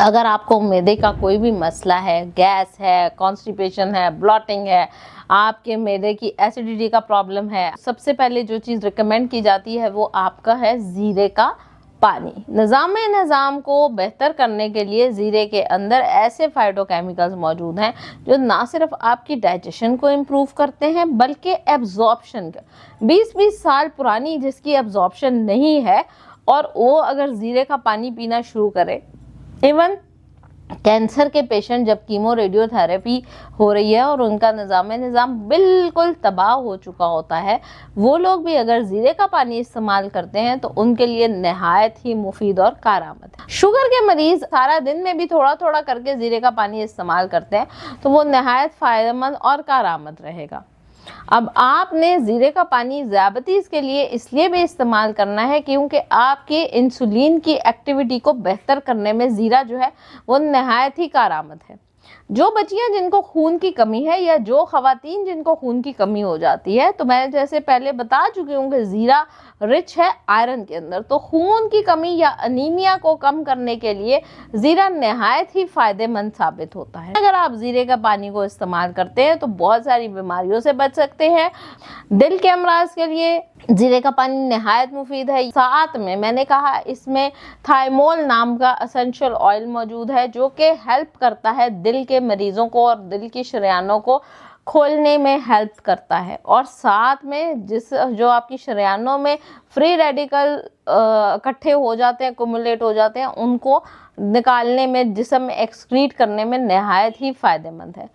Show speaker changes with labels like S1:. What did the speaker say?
S1: अगर आपको मैदे का कोई भी मसला है, गैस है, कॉन्स्टिपेशन है, ब्लॉटिंग है, आपके मैदे की एसिडिटी का प्रॉब्लम है, सबसे पहले जो चीज़ रिकमेंड की जाती है वो आपका है ज़ीरे का पानी। निज़ाम को बेहतर करने के लिए ज़ीरे के अंदर ऐसे फाइटोकेमिकल्स मौजूद हैं जो ना सिर्फ आपकी डाइजेशन को इम्प्रूव करते हैं बल्कि एब्जॉर्प्शन का 20-20 साल पुरानी जिसकी एब्जॉर्प्शन नहीं है और वो अगर ज़ीरे का पानी पीना शुरू करे, इवन कैंसर के पेशेंट जब कीमो रेडियोथेरेपी हो रही है और उनका निज़ाम बिल्कुल तबाह हो चुका होता है, वो लोग भी अगर ज़ीरे का पानी इस्तेमाल करते हैं तो उनके लिए नहायत ही मुफीद और कारआमद है। शुगर के मरीज़ सारा दिन में भी थोड़ा थोड़ा करके ज़ीरे का पानी इस्तेमाल करते हैं तो वो नहायत फ़ायदेमंद और कारआमद रहेगा। अब आपने ज़ीरे का पानी ज़ियाबतीज़ के लिए इसलिए भी इस्तेमाल करना है क्योंकि आपके इंसुलिन की एक्टिविटी को बेहतर करने में ज़ीरा जो है वो नहायत ही कारआमद है। जो बच्चियां जिनको खून की कमी है या जो ख़वातीन जिनको खून की कमी हो जाती है, तो मैं जैसे पहले बता चुकी हूँ कि ज़ीरा रिच है आयरन के अंदर, तो खून की कमी या अनीमिया को कम करने के लिए ज़ीरा नहायत ही फ़ायदेमंद साबित होता है। अगर आप ज़ीरे का पानी को इस्तेमाल करते हैं तो बहुत सारी बीमारियों से बच सकते हैं। दिल के अमराज के लिए ज़ीरे का पानी नहायत मुफीद है। साथ में मैंने कहा इसमें थाइमोल नाम का एसेंशियल ऑयल मौजूद है जो कि हेल्प करता है दिल के मरीज़ों को और दिल की शरियानों को खोलने में हेल्प करता है, और साथ में जो आपकी शरियानों में फ्री रेडिकल इकट्ठे हो जाते हैं, कुमुलेट हो जाते हैं, उनको निकालने में, जिस्म में एक्सक्रीट करने में नहायत ही फ़ायदेमंद है।